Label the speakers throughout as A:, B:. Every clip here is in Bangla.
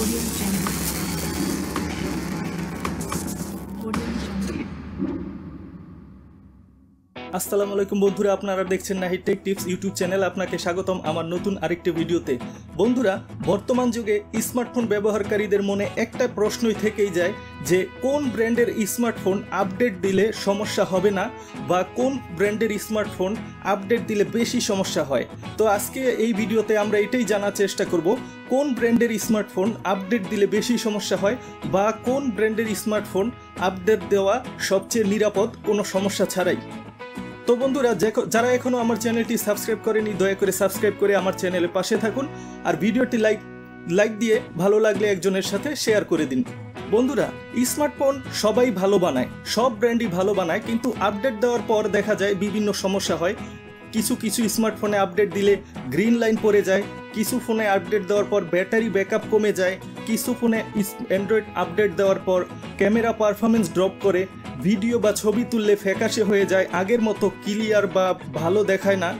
A: Audio Jungle. Audio Jungle.
B: আসসালামু আলাইকুম বন্ধুরা, আপনারা দেখছেন Nahid take tips YouTube channel. আপনাকে স্বাগতম আমার নতুন আরেকটি ভিডিওতে। বন্ধুরা, বর্তমান যুগে স্মার্টফোন ব্যবহারকারীদের মনে একটা প্রশ্নই থেকেই যায় যে কোন ব্র্যান্ডের স্মার্টফোন আপডেট দিলে সমস্যা হবে না বা কোন ব্র্যান্ডের স্মার্টফোন আপডেট দিলে বেশি সমস্যা হয়। তো আজকে এই ভিডিওতে আমরা এটাই জানার চেষ্টা করব কোন ব্র্যান্ডের স্মার্টফোন আপডেট দিলে বেশি সমস্যা হয় বা কোন ব্র্যান্ডের স্মার্টফোন আপডেট দেওয়া সবচেয়ে নিরাপদ কোনো সমস্যা ছাড়াই। তো বন্ধুরা, যারা এখনো আমার চ্যানেলটি সাবস্ক্রাইব করেনি দয়া করে সাবস্ক্রাইব করে আমার চ্যানেলের পাশে থাকুন আর ভিডিওটি লাইক দিয়ে ভালো লাগলে একজনের সাথে শেয়ার করে দিন। বন্ধুরা, স্মার্টফোন সবাই ভালো বানায়, সব ব্র্যান্ডই ভালো বানায়, কিন্তু আপডেট দেওয়ার পর দেখা যায় বিভিন্ন সমস্যা হয়। কিছু স্মার্টফোনে আপডেট দিলে গ্রিন লাইন পড়ে যায়, কিছু ফোনে আপডেট দেওয়ার পর ব্যাটারি ব্যাকআপ কমে যায়, কিছু ফোনে অ্যান্ড্রয়েড আপডেট দেওয়ার পর ক্যামেরা পারফরমেন্স ড্রপ করে, ভিডিও বা ছবি তুললে ফ্যাকাশে হয়ে যায়, আগের মতো ক্লিয়ার বা ভালো দেখায় না।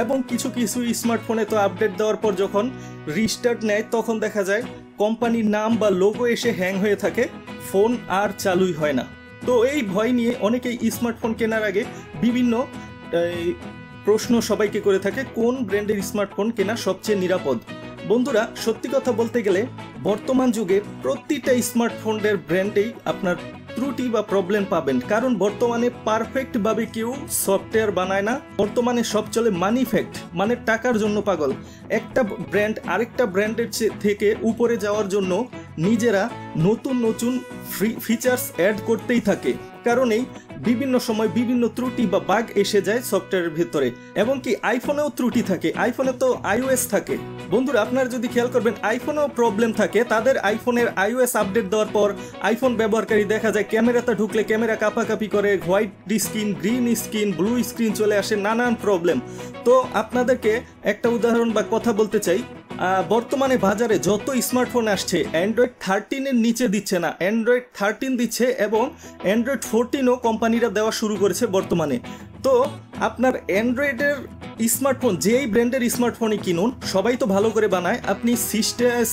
B: এবং কিছু স্মার্টফোনে তো আপডেট দেওয়ার পর যখন রিস্টার্ট নেয় তখন দেখা যায় কোম্পানির নাম বা লোগো এসে হ্যাং হয়ে থাকে, ফোন আর চালুই হয় না। তো এই ভয় নিয়ে অনেকেই স্মার্টফোন কেনার আগে বিভিন্ন প্রশ্ন সবাইকে করে থাকে কোন ব্র্যান্ডের স্মার্টফোন কেনা সবচেয়ে নিরাপদ। বন্ধুরা, সত্যি কথা বলতে গেলে বর্তমান যুগে প্রতিটা স্মার্টফোনের ব্র্যান্ডেই আপনার ত্রুটি বা প্রবলেম পাবেন, কারণ বর্তমানে পারফেক্টভাবে কেউ সফটওয়্যার বানায় না। বর্তমানে সব চলে মানি ফ্যাক্ট, মানে টাকার জন্য পাগল। একটা ব্র্যান্ড আরেকটা ব্র্যান্ডের থেকে উপরে যাওয়ার জন্য নিজেরা নতুন নতুন ফিচার্স অ্যাড করতেই থাকে, কারণেই বিভিন্ন সময় বিভিন্ন ত্রুটি বা বাগ এসে যায় সফটওয়্যারের ভেতরে। এবং কি আইফোনেও ত্রুটি থাকে, আইফোনে তো iOS থাকে। বন্ধুরা, আপনারা যদি খেয়াল করবেন আইফোনেও প্রবলেম থাকে। তাদের আইফোনের iOS আপডেট দেওয়ার পর আইফোন ব্যবহারকারী দেখা যায় ক্যামেরাতে ঢুকলে ক্যামেরা কাঁপাকাঁপি করে, white screen, green screen, blue screen চলে আসে, নানান প্রবলেম। তো আপনাদেরকে একটা উদাহরণ বা কথা বলতে চাই। বর্তমানে বাজারে যত স্মার্টফোন আসছে অ্যান্ড্রয়েড 13-এর নিচে দিচ্ছে না, অ্যান্ড্রয়েড 13 দিচ্ছে এবং অ্যান্ড্রয়েড 14ও কোম্পানিরা দেওয়া শুরু করেছে বর্তমানে। তো আপনার অ্যান্ড্রয়েডের স্মার্টফোন যেই ব্র্যান্ডের স্মার্টফোনই কিনুন, সবাই তো ভালো করে বানায়। আপনি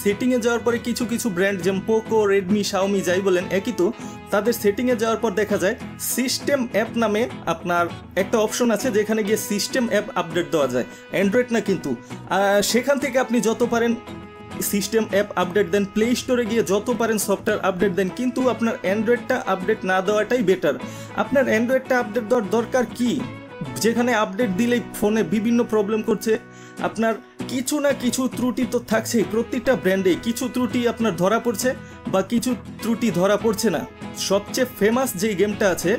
B: সেটিংয়ে যাওয়ার পরে কিছু ব্র্যান্ড যেমন পোকো, রেডমি, শাওমি যাই বলেন একই, তো তাদের সেটিংয়ে যাওয়ার পর দেখা যায় সিস্টেম অ্যাপ নামে আপনার একটা অপশন আছে যেখানে গিয়ে সিস্টেম অ্যাপ আপডেট দেওয়া যায়, অ্যান্ড্রয়েড না কিন্তু। সেখান থেকে আপনি যত পারেন সিস্টেম অ্যাপ আপডেট দেন, প্লে স্টোরে গিয়ে যত পারেন সফটওয়্যার আপডেট দেন, কিন্তু আপনার অ্যান্ড্রয়েডটা আপডেট না দেওয়াটাই বেটার। আপনার অ্যান্ড্রয়েডটা আপডেট দেওয়ার দরকার কি, যেখানে আপডেট দিলেই ফোনে বিভিন্ন প্রবলেম করছে। আপনার কিছু না কিছু ত্রুটি তো থাকছেই, প্রত্যেকটা ব্র্যান্ডে কিছু ত্রুটি আপনার ধরা পড়ছে বা কিছু ত্রুটি ধরা পড়ছে না। সবচেয়ে ফেমাস যেই গেমটা আছে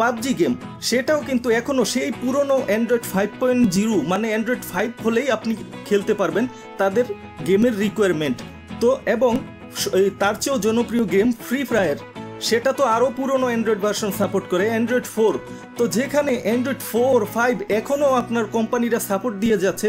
B: পাবজি গেম, সেটাও কিন্তু এখনও সেই পুরনো অ্যান্ড্রয়েড 5.0 মানে অ্যান্ড্রয়েড 5 হলেই আপনি খেলতে পারবেন, তাদের গেমের রিকোয়ারমেন্ট তো। এবং তার চেয়েও জনপ্রিয় গেম ফ্রি ফায়ার, সেটা তো আরও পুরনো অ্যান্ড্রয়েড ভার্সন সাপোর্ট করে, অ্যান্ড্রয়েড 4। তো যেখানে অ্যান্ড্রয়েড 4, 5 এখনও আপনার কোম্পানিরা সাপোর্ট দিয়ে যাচ্ছে,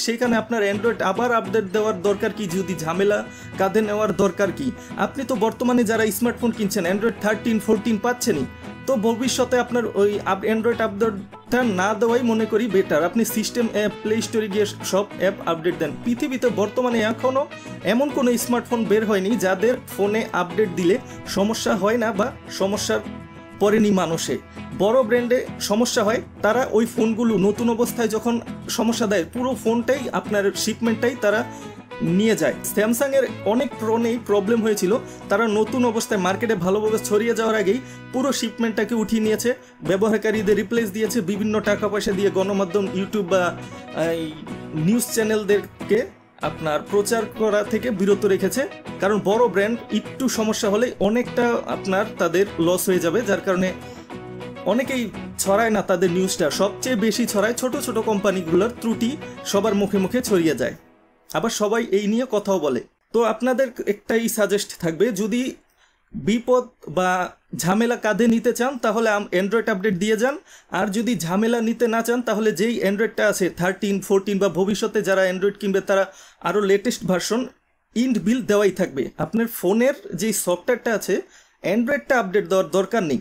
B: সেইখানে আপনার অ্যান্ড্রয়েড আবার আপডেট দেওয়ার দরকার কি, যদি ঝামেলা কাঁধে নেওয়ার দরকার কি? আপনি তো বর্তমানে যারা স্মার্টফোন কিনছেন অ্যান্ড্রয়েড 13, 14 পাচ্ছেনই, তো ভবিষ্যতে আপনার ওই অ্যান্ড্রয়েড আপডেটটা না দেওয়াই মনে করি বেটার। আপনি সিস্টেম অ্যাপ, প্লে স্টোরে গিয়ে সব অ্যাপ আপডেট দেন। পৃথিবীতে বর্তমানে এখনও এমন কোনো স্মার্টফোন বের হয়নি যাদের ফোনে আপডেট দিলে সমস্যা হয় না বা সমস্যার পড়েনি মানুষে। বড় ব্র্যান্ডে সমস্যা হয়, তারা ওই ফোনগুলো নতুন অবস্থায় যখন সমস্যা দেয় পুরো ফোনটাই আপনার শিপমেন্টটাই তারা নিয়ে যায়। স্যামসাংয়ের অনেক ফোনেই প্রবলেম হয়েছিল, তারা নতুন অবস্থায় মার্কেটে ভালোভাবে ছড়িয়ে যাওয়ার আগেই পুরো শিপমেন্টটাকে উঠিয়ে নিয়েছে, ব্যবহারকারীদের রিপ্লেস দিয়েছে, বিভিন্ন টাকা পয়সা দিয়ে গণমাধ্যম, ইউটিউব বা নিউজ চ্যানেলদেরকে আপনার প্রচার করা থেকে বিরত রেখেছে। কারণ বড় ব্র্যান্ড একটু সমস্যা হলে অনেকটা আপনার তাদের লস হয়ে যাবে, যার কারণে অনেকেই ছড়ায় না তাদের নিউজটা। সবচেয়ে বেশি ছড়ায় ছোট ছোট কোম্পানিগুলোর ত্রুটি সবার মুখে মুখে ছড়িয়ে যায়, আবার সবাই এই নিয়ে কথাও বলে। তো আপনাদের একটাই সাজেস্ট থাকবে, যদি বিপদ বা ঝামেলা কাঁধে নিতে চান তাহলে অ্যান্ড্রয়েড আপডেট দিয়ে যান, আর যদি ঝামেলা নিতে না চান তাহলে যেই অ্যান্ড্রয়েডটা আছে 13, 14 বা ভবিষ্যতে যারা অ্যান্ড্রয়েড কিনবে তারা আরও লেটেস্ট ভার্সন ইনবিল্ট দেওয়াই থাকবে। আপনার ফোনের যেই সফটওয়্যারটা আছে অ্যান্ড্রয়েডটা আপডেট দেওয়ার দরকার নেই,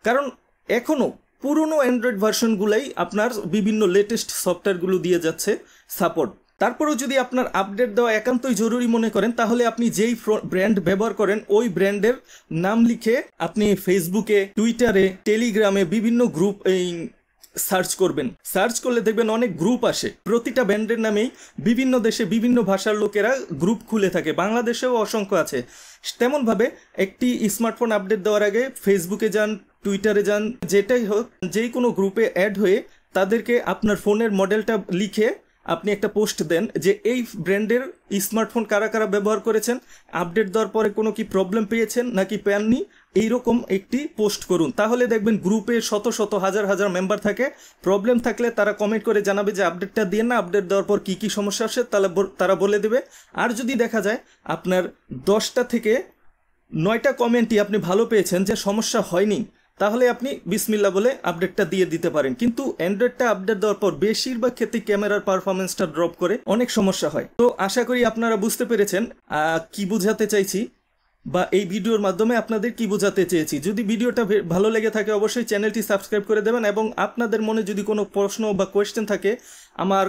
B: কারণ এখনও পুরনো অ্যান্ড্রয়েড ভার্সনগুলাই আপনার বিভিন্ন লেটেস্ট সফটওয়্যারগুলো দিয়ে যাচ্ছে সাপোর্ট। তারপরেও যদি আপনার আপডেট দেওয়া একান্তই জরুরি মনে করেন, তাহলে আপনি যেই ব্র্যান্ড ব্যবহার করেন ওই ব্র্যান্ডের নাম লিখে আপনি ফেসবুকে, টুইটারে, টেলিগ্রামে বিভিন্ন গ্রুপ সার্চ করবেন। সার্চ করলে দেখবেন অনেক গ্রুপ আসে, প্রতিটা ব্র্যান্ডের নামেই বিভিন্ন দেশে বিভিন্ন ভাষার লোকেরা গ্রুপ খুলে থাকে, বাংলাদেশেও অসংখ্য আছে। তেমনভাবে একটি স্মার্টফোন আপডেট দেওয়ার আগে ফেসবুকে যান, টুইটারে যান, যেটাই হোক, যেই কোনো গ্রুপে অ্যাড হয়ে তাদেরকে আপনার ফোনের মডেলটা লিখে আপনি একটা পোস্ট দেন যে এই ব্র্যান্ডের স্মার্টফোন কারা কারা ব্যবহার করেছেন, আপডেট দেওয়ার পরে কোনো কি প্রবলেম পেয়েছেন নাকি পাননি, এইরকম একটি পোস্ট করুন। তাহলে দেখবেন গ্রুপে শত শত হাজার হাজার মেম্বার থাকে। প্রবলেম থাকলে তারা কমেন্ট করে জানাবে যে আপডেটটা দিয়ে না, আপডেট দেওয়ার পর কী কী সমস্যা আসে তারা বলে দেবে। আর যদি দেখা যায় আপনার 10টা থেকে 9টা কমেন্টই আপনি ভালো পেয়েছেন, যে সমস্যা হয়নি, তাহলে আপনি বিসমিল্লাহ বলে আপডেটটা দিয়ে দিতে পারেন। কিন্তু অ্যান্ড্রয়েডটা আপডেট দেওয়ার পর বেশিরভাগ ক্ষেত্রে ক্যামেরার পারফরমেন্সটা ড্রপ করে, অনেক সমস্যা হয়। তো আশা করি আপনারা বুঝতে পেরেছেন কি বোঝাতে চাইছি, বা এই ভিডিওর মাধ্যমে আপনাদের কি বোঝাতে চেয়েছি। যদি ভিডিওটা ভালো লেগে থাকে অবশ্যই চ্যানেলটি সাবস্ক্রাইব করে দেবেন, এবং আপনাদের মনে যদি কোনো প্রশ্ন বা কোয়েশ্চেন থাকে আমার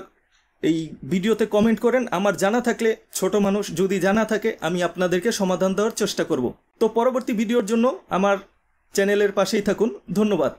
B: এই ভিডিওতে কমেন্ট করেন। আমার জানা থাকলে, ছোট মানুষ যদি জানা থাকে, আমি আপনাদেরকে সমাধান দেওয়ার চেষ্টা করব। তো পরবর্তী ভিডিওর জন্য আমার চ্যানেলের পাশেই থাকুন। ধন্যবাদ।